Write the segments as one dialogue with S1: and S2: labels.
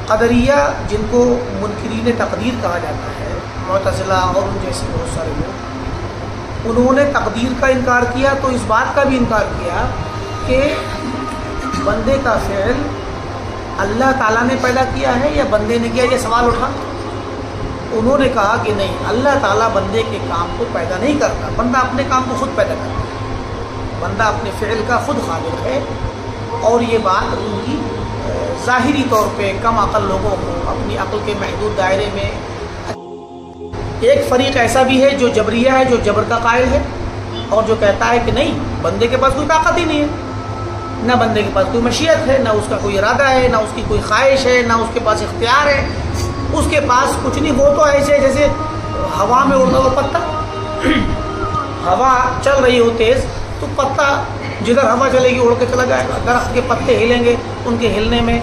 S1: قدریہ جن کو منکرین تقدیر کہا جاتا ہے، معتزلہ اور ان جیسے بہت سارے لوگ، انہوں نے تقدیر کا انکار کیا تو اس بات کا بھی انکار کیا کہ بندے کا فعل اللہ تعالیٰ نے پیدا کیا ہے یا بندے نے کیا، یہ سوال اٹھا۔ انہوں نے کہا کہ نہیں، اللہ تعالیٰ بندے کے کام کو پیدا نہیں کرتا، بندہ اپنے کام کو خود پیدا کرتا ہے، بندہ اپنے فعل کا خود خالق ہے۔ اور یہ بات ان کی ظاہری طور پہ کم عقل لوگوں کو اپنی عقل کے محدود دائرے میں، ایک فریق ایسا بھی ہے جو جبریہ ہے، جو جبر کا قائل ہے اور جو کہتا ہے کہ نہیں، بندے کے پاس کوئی طاقت ہی نہیں ہے، نہ بندے کے پاس کوئی مشیت ہے، نہ اس کا کوئی ارادہ ہے، نہ اس کی کوئی خواہش ہے، نہ اس کے پاس اختیار ہے، اس کے پاس کچھ نہیں۔ وہ تو ایسے جیسے ہوا میں اڑتا ہوا پتا، ہوا چل رہی ہو تیز تو پتا جدھر ہوا چلے گی اڑ کے چلا جائے گا۔ درخت کے پتے ہلیں گے، ان کے ہلنے میں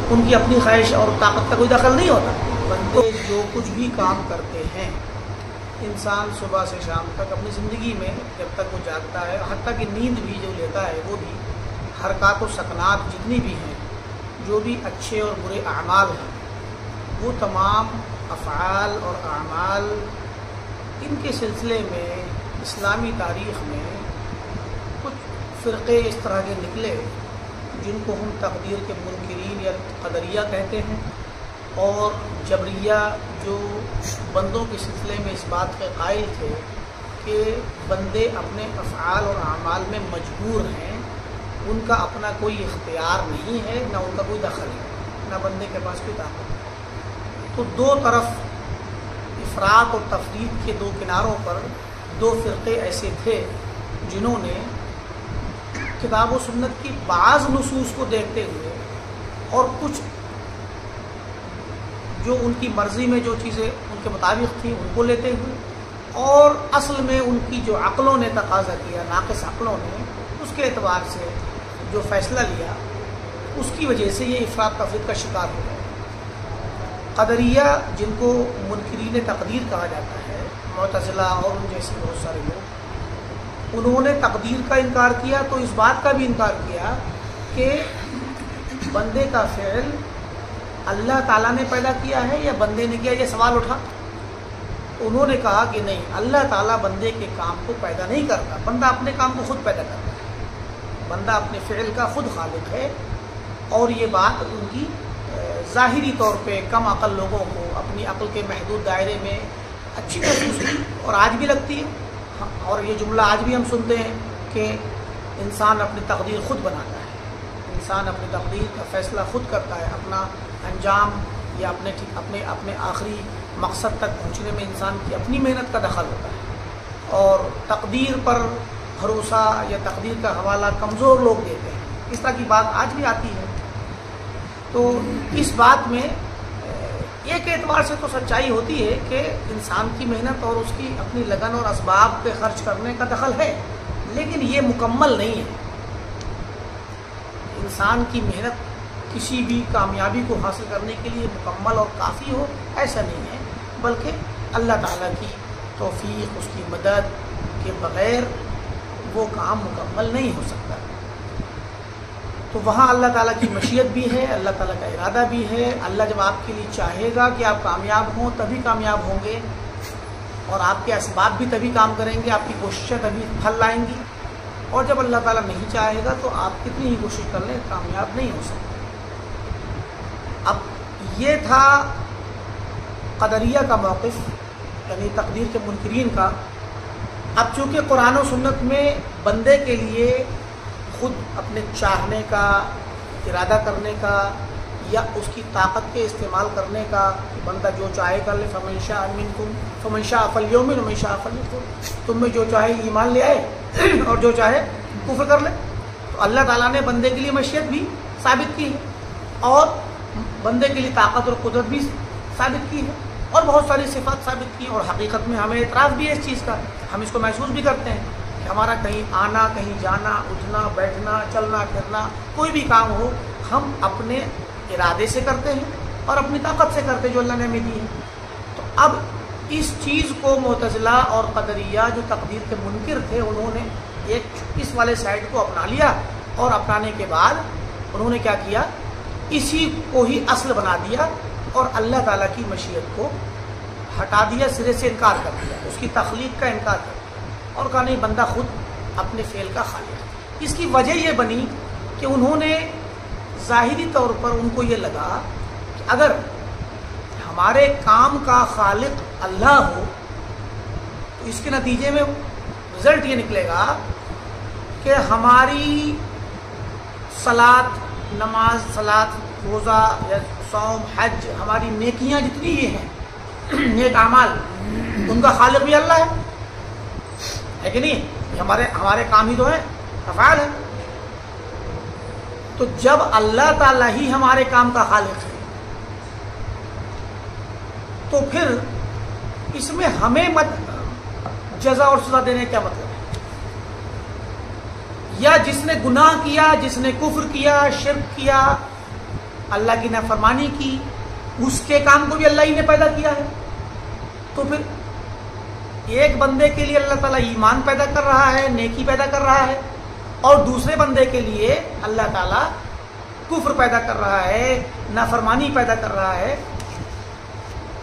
S1: ان کی اپنی خواہش اور طاقت کا کوئی دخل نہیں ہوتا۔ بندے جو کچھ بھی کام کرتے ہیں، انسان صبح سے شام تک اپنی زندگی میں جب تک وہ جاگتا ہے، حتیٰ کہ نیند بھی جو لیتا ہے، وہ بھی حرکات و سکنات جتنی بھی ہیں، جو بھی اچھے اور برے اعمال ہیں، وہ تمام افعال اور اعمال، ان کے سلسلے میں اسلامی تاریخ میں کچھ فرقے اس طرح کے نکلے جن کو ہم تقدیر کے منکرین یا قدریہ کہتے ہیں، اور جبریہ جو بندوں کے سلسلے میں اس بات کے قائل تھے کہ بندے اپنے افعال اور اعمال میں مجبور ہیں، ان کا اپنا کوئی اختیار نہیں ہے، نہ ان کا کوئی دخل ہے، نہ بندے کے پاس کوئی طاقت ہے۔ تو دو طرف افراط اور تفریط کے دو کناروں پر دو فرقے ایسے تھے جنہوں نے کتاب و سنت کی بعض نصوص کو دیکھتے ہوئے اور کچھ جو ان کی مرضی میں جو چیزیں ان کے مطابق تھیں ان کو لیتے ہوئے، اور اصل میں ان کی جو عقلوں نے تقاضا کیا، ناقص عقلوں نے، اس کے اعتبار سے جو فیصلہ لیا، اس کی وجہ سے یہ افراط تفریط کا شکار ہو گئے۔ قدریہ جن کو منکرین تقدیر کہا جاتا ہے، معتزلہ اور ان جیسے بہت سارے لوگ، انہوں نے تقدیر کا انکار کیا تو اس بات کا بھی انکار کیا کہ بندے کا فعل اللہ تعالیٰ نے پیدا کیا ہے یا بندے نے کیا، یہ سوال اٹھا۔ انہوں نے کہا کہ نہیں، اللہ تعالیٰ بندے کے کام کو پیدا نہیں کرتا، بندہ اپنے کام کو خود پیدا کرتا ہے، بندہ اپنے فعل کا خود خالق ہے۔ اور یہ بات ان کی ظاہری طور پہ کم عقل لوگوں کو اپنی عقل کے محدود دائرے میں اچھی محسوس ہوئی اور آج بھی لگتی ہے، اور یہ جملہ آج بھی ہم سنتے ہیں کہ انسان اپنی تقدیر خود بناتا ہے، انسان اپنی تقدیر کا فیصلہ خود کرتا ہے، اپنا انجام یا اپنے آخری مقصد تک پہنچنے میں انسان کی اپنی محنت کا دخل ہوتا ہے، اور تقدیر پر بھروسہ یا تقدیر کا حوالہ کمزور لوگ دیتے ہیں۔ اس طرح کی بات آج بھی آتی ہے۔ تو اس بات میں ایک اعتبار سے تو سچائی ہوتی ہے کہ انسان کی محنت اور اس کی اپنی لگن اور اسباب پہ خرچ کرنے کا دخل ہے، لیکن یہ مکمل نہیں ہے۔ انسان کی محنت کسی بھی کامیابی کو حاصل کرنے کے لیے مکمل اور کافی ہو، ایسا نہیں ہے، بلکہ اللہ تعالیٰ کی توفیق، اس کی مدد کے بغیر وہ کام مکمل نہیں ہو سکتا۔ تو وہاں اللہ تعالیٰ کی مشیت بھی ہے، اللہ تعالیٰ کا ارادہ بھی ہے۔ اللہ جب آپ کے لیے چاہے گا کہ آپ کامیاب ہوں تبھی کامیاب ہوں گے، اور آپ کے اسباب بھی تبھی کام کریں گے، آپ کی کوششیں تبھی پھل لائیں گی، اور جب اللہ تعالیٰ نہیں چاہے گا تو آپ کتنی ہی کوشش کر لیں کامیاب نہیں ہو سکتے۔ اب یہ تھا قدریہ کا موقف، یعنی تقدیر کے منکرین کا۔ اب چونکہ قرآن و سنت میں بندے کے لیے خود اپنے چاہنے کا، ارادہ کرنے کا، یا اس کی طاقت کے استعمال کرنے کا، کہ بندہ جو چاہے کر لے، فمن شاء منکم فمن شاء فلیؤمن ومن شاء فلیکفر، تم میں جو چاہے ایمان لے آئے اور جو چاہے کفر کر لے۔ تو اللہ تعالیٰ نے بندے کے لیے مشیت بھی ثابت کی ہے، اور بندے کے لیے طاقت اور قدرت بھی ثابت کی ہے، اور بہت ساری صفات ثابت کی ہیں۔ اور حقیقت میں ہمیں اعتراض بھی ہے اس چیز کا، ہم اس کو محسوس بھی کرتے ہیں کہ ہمارا کہیں آنا، کہیں جانا، اٹھنا بیٹھنا، چلنا پھرنا، کوئی بھی کام ہو، ہم اپنے ارادے سے کرتے ہیں اور اپنی طاقت سے کرتے ہیں جو اللہ نے ہمیں دی ہے۔ تو اب اس چیز کو معتزلہ اور قدریہ جو تقدیر کے منکر تھے، انہوں نے ایک اس والے سائڈ کو اپنا لیا، اور اپنانے کے بعد انہوں نے کیا کیا اسی کو ہی اصل بنا دیا اور اللہ تعالیٰ کی مشیت کو ہٹا دیا، سرے سے انکار کر دیا، اس کی تخلیق کا انکار کر دیا اور کہا نہیں بندہ خود اپنے فعل کا خالق ہے۔ اس کی وجہ یہ بنی کہ انہوں نے ظاہری طور پر ان کو یہ لگا کہ اگر ہمارے کام کا خالق اللہ ہو تو اس کے نتیجے میں رزلٹ یہ نکلے گا کہ ہماری صلاۃ، نماز، صلاۃ، روزہ یا صوم، حج، ہماری نیکیاں جتنی یہ ہیں، نیک اعمال، ان کا خالق بھی اللہ ہے کہ نہیں؟ ہمارے کام ہی تو ہیں، افعال ہیں۔ تو جب اللہ تعالیٰ ہی ہمارے کام کا خالق ہے تو پھر اس میں ہمیں جزا اور سزا دینے کیا مطلب ہے؟ یا جس نے گناہ کیا، جس نے کفر کیا، شرک کیا، اللہ کی نافرمانی کی، اس کے کام کو بھی اللہ ہی نے پیدا کیا ہے، تو پھر ایک بندے کے لیے اللہ تعالیٰ ایمان پیدا کر رہا ہے، نیکی پیدا کر رہا ہے، اور دوسرے بندے کے لیے اللہ تعالیٰ کفر پیدا کر رہا ہے، نافرمانی پیدا کر رہا ہے،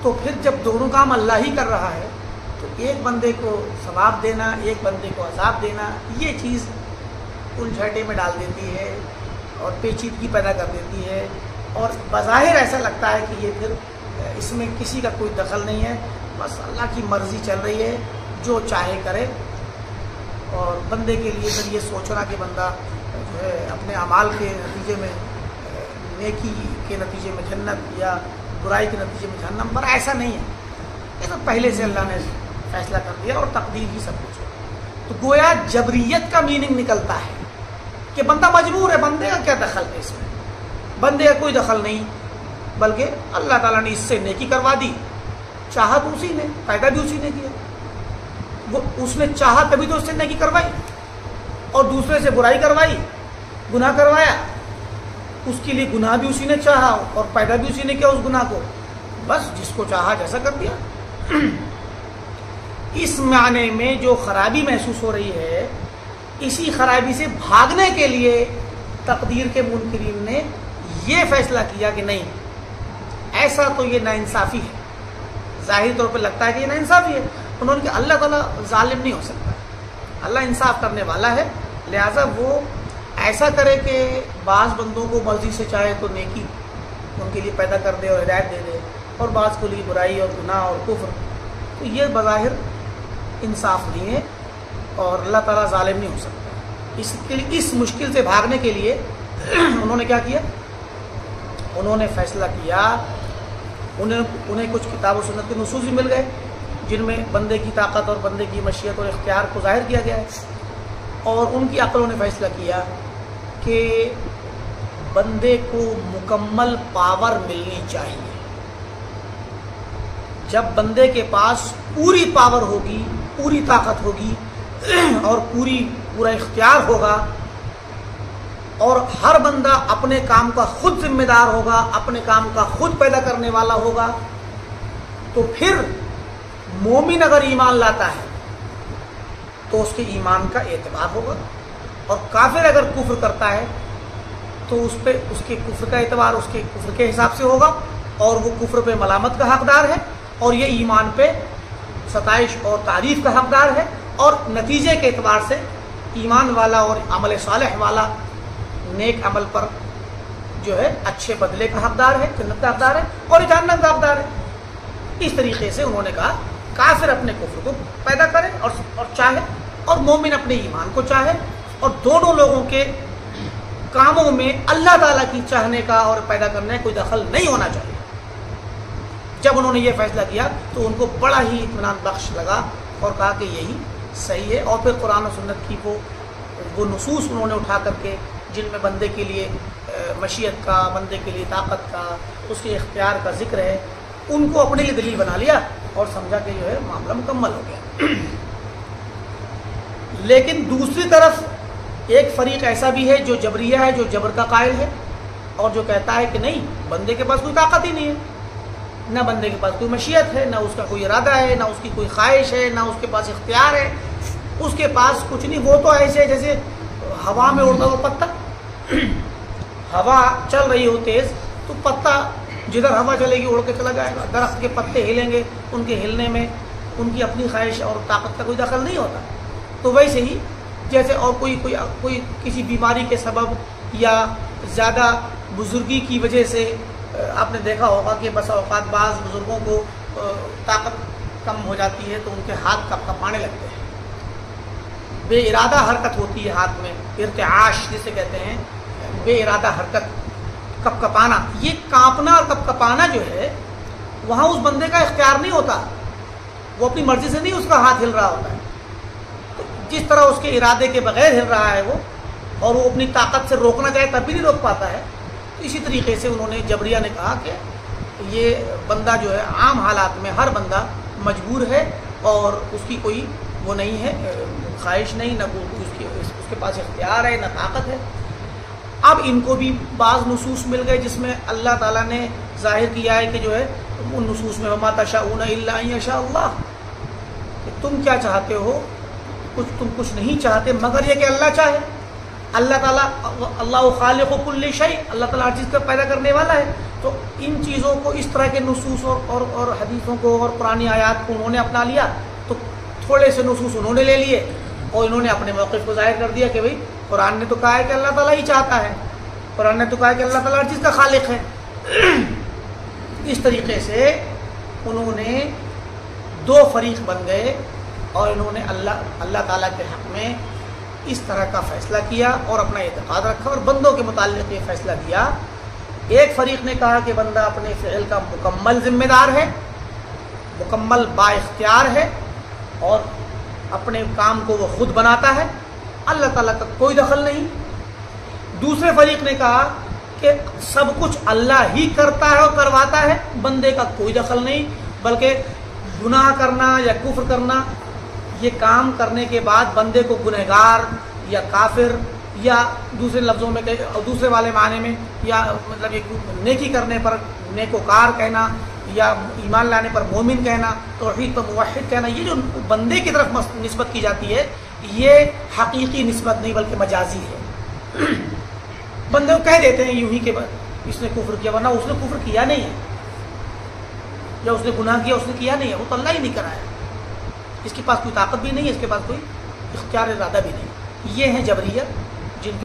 S1: تو پھر جب دونوں کام اللہ ہی کر رہا ہے تو ایک بندے کو ثواب دینا، ایک بندے کو عذاب دینا، یہ چیز الجھٹے میں ڈال دیتی ہے اور پیچیدگی پیدا کر دیتی ہے، اور بظاہر ایسا لگتا ہے کہ یہ پھر اس میں کسی کا کوئی دخل نہیں ہے، بس اللہ کی مرضی چل رہی ہے، جو چاہے کرے۔ اور بندے کے لیے پھر یہ سوچنا کہ بندہ جو ہے اپنے اعمال کے نتیجے میں، نیکی کے نتیجے میں جنت یا برائی کے نتیجے میں جہنم، پر ایسا نہیں ہے، یہ تو پہلے سے اللہ نے فیصلہ کر دیا اور تقدیر ہی سب کچھ ہے۔ تو گویا جبریت کا میننگ نکلتا ہے کہ بندہ مجبور ہے، بندے کا کیا دخل ہے اس میں؟ بندے کا کوئی دخل نہیں، بلکہ اللہ تعالیٰ نے اس سے نیکی کروا دی، چاہا تو اسی نے، پیدا بھی اسی نے کیا، وہ اس نے چاہا تبھی تو اس سے نیکی کروائی، اور دوسرے سے برائی کروائی، گناہ کروایا، اس کے لیے گناہ بھی اسی نے چاہا اور پیدا بھی اسی نے کیا اس گناہ کو، بس جس کو چاہا جیسا کر دیا۔ اس معنی میں جو خرابی محسوس ہو رہی ہے، اسی خرابی سے بھاگنے کے لیے تقدیر کے منکرین نے یہ فیصلہ کیا کہ نہیں، ایسا تو یہ ناانصافی ہے، ظاہری طور پہ لگتا ہے کہ یہ ناانصافی ہے۔ انہوں نے کہا اللہ تعالیٰ ظالم نہیں ہو سکتا، اللہ انصاف کرنے والا ہے، لہٰذا وہ ایسا کرے کہ بعض بندوں کو مرضی سے چاہے تو نیکی ان کے لیے پیدا کر دے اور ہدایت دے دے، اور بعض کو لیے برائی اور گناہ اور کفر، تو یہ بظاہر انصاف نہیں ہے اور اللہ تعالیٰ ظالم نہیں ہو سکتا۔ اس کے لیے، اس مشکل سے بھاگنے کے لیے انہوں نے کیا کیا؟ انہوں نے فیصلہ کیا، انہیں کچھ کتاب و سنت کے نصوص بھی مل گئے جن میں بندے کی طاقت اور بندے کی مشیت اور اختیار کو ظاہر کیا گیا ہے، اور ان کی عقلوں نے فیصلہ کیا کہ بندے کو مکمل پاور ملنی چاہیے۔ جب بندے کے پاس پوری پاور ہوگی، پوری طاقت ہوگی اور پورا اختیار ہوگا، اور ہر بندہ اپنے کام کا خود ذمہ دار ہوگا، اپنے کام کا خود پیدا کرنے والا ہوگا، تو پھر مومن اگر ایمان لاتا ہے تو اس کے ایمان کا اعتبار ہوگا، اور کافر اگر کفر کرتا ہے تو اس پہ اس کے کفر کا اعتبار اس کے کفر کے حساب سے ہوگا، اور وہ کفر پہ ملامت کا حقدار ہے، اور یہ ایمان پہ ستائش اور تعریف کا حقدار ہے، اور نتیجے کے اعتبار سے ایمان والا اور عمل صالح والا نیک عمل پر جو ہے اچھے بدلے کا حقدار ہے، جنت کا حقدار ہے، اور جہنم کا حقدار ہے۔ اس طریقے سے انہوں نے کہا کافر اپنے کفر کو پیدا کرے اور چاہے، اور مومن اپنے ایمان کو چاہے، اور دونوں لوگوں کے کاموں میں اللہ تعالیٰ کی چاہنے کا اور پیدا کرنے کا کوئی دخل نہیں ہونا چاہیے۔ جب انہوں نے یہ فیصلہ کیا تو ان کو بڑا ہی اطمینان بخش لگا اور کہا کہ یہی صحیح ہے، اور پھر قرآن و سنت کی وہ نصوص انہوں نے اٹھا کر کے جن میں بندے کے لیے مشیت کا، بندے کے لیے طاقت کا، اس کے اختیار کا ذکر ہے، ان کو اپنے لیے دلیل بنا لیا اور سمجھا کہ جو ہے معاملہ مکمل ہو گیا۔ لیکن دوسری طرف ایک فریق ایسا بھی ہے جو جبریہ ہے، جو جبر کا قائل ہے اور جو کہتا ہے کہ نہیں، بندے کے پاس کوئی طاقت ہی نہیں ہے، نہ بندے کے پاس کوئی مشیت ہے، نہ اس کا کوئی ارادہ ہے، نہ اس کی کوئی خواہش ہے، نہ اس کے پاس اختیار ہے، اس کے پاس کچھ نہیں، وہ تو ایسے جیسے ہوا میں اڑتا ہوا پتہ، ہوا چل رہی ہو تیز تو پتا جدھر ہوا چلے گی اڑ کے چلا جائے گا. درخت کے پتے ہلیں گے، ان کے ہلنے میں ان کی اپنی خواہش اور طاقت کا کوئی دخل نہیں ہوتا. تو ویسے ہی جیسے اور کوئی کسی بیماری کے سبب یا زیادہ بزرگی کی وجہ سے آپ نے دیکھا ہوگا کہ بسا اوقات بعض بزرگوں کو طاقت کم ہو جاتی ہے تو ان کے ہاتھ کپ کپانے لگتے ہیں. بے ارادہ حرکت ہوتی ہے ہاتھ میں، ارتعاش جسے کہتے ہیں، بے ارادہ حرکت، کپ کپانا. یہ کانپنا اور کپ کپانا جو ہے وہاں اس بندے کا اختیار نہیں ہوتا، وہ اپنی مرضی سے نہیں اس کا ہاتھ ہل رہا ہوتا ہے. جس طرح اس کے ارادے کے بغیر ہل رہا ہے وہ، اور وہ اپنی طاقت سے روکنا چاہے تب بھی نہیں روک پاتا ہے. تو اسی طریقے سے انہوں نے جبریہ نے کہا کہ یہ بندہ جو ہے عام حالات میں ہر بندہ مجبور ہے اور اس کی کوئی وہ نہیں ہے، خواہش نہیں، نہ اس کے پاس اختیار ہے، نہ طاقت ہے. اب ان کو بھی بعض نصوص مل گئے جس میں اللہ تعالیٰ نے ظاہر کیا ہے کہ جو ہے ان نصوص میں وما تشاءون الا ان یشاء اللہ، کہ تم کیا چاہتے ہو، تم کچھ نہیں چاہتے مگر یہ کہ اللہ چاہے. اللہ تعالیٰ اللہ خالق کل شیء، اللہ تعالیٰ ہر چیز کو پیدا کرنے والا ہے. تو ان چیزوں کو، اس طرح کے نصوص اور حدیثوں کو اور قرآنی آیات کو انہوں نے اپنا لیا. تو تھوڑے سے نصوص انہوں نے لے لیے اور انہوں نے اپنے موقف کو ظاہر کر دیا کہ بھئی قرآن نے تو کہا ہے کہ اللہ تعالیٰ ہی چاہتا ہے، قرآن نے تو کہا ہے کہ اللہ تعالیٰ ہر چیز کا خالق ہے. اس طریقے سے انہوں نے دو فریق بن گئے اور انہوں نے اللہ تعالیٰ کے حق میں اس طرح کا فیصلہ کیا اور اپنا اعتقاد رکھا اور بندوں کے متعلق یہ فیصلہ دیا. ایک فریق نے کہا کہ بندہ اپنے فعل کا مکمل ذمہ دار ہے، مکمل با اختیار ہے اور اپنے کام کو وہ خود بناتا ہے، اللہ تعالیٰ کا کوئی دخل نہیں. دوسرے فریق نے کہا کہ سب کچھ اللہ ہی کرتا ہے اور کرواتا ہے، بندے کا کوئی دخل نہیں، بلکہ گناہ کرنا یا کفر کرنا، یہ کام کرنے کے بعد بندے کو گنہگار یا کافر یا دوسرے لفظوں میں دوسرے والے معنی میں یا مطلب یہ نیکی کرنے پر نیکوکار کہنا یا ایمان لانے پر مومن کہنا، توحید پر موحد کہنا، یہ جو بندے کی طرف نسبت کی جاتی ہے یہ حقیقی نسبت نہیں بلکہ مجازی ہے. بندے کو کہہ دیتے ہیں یوں ہی کہ اس نے کفر کیا، ورنہ اس نے کفر کیا نہیں ہے، یا اس نے گناہ کیا اس نے کیا نہیں ہے، وہ تو اللہ ہی نہیں کرایا، اس کے پاس کوئی طاقت بھی نہیں ہے، اس کے پاس کوئی اختیار ارادہ بھی نہیں. یہ ہیں جبریہ.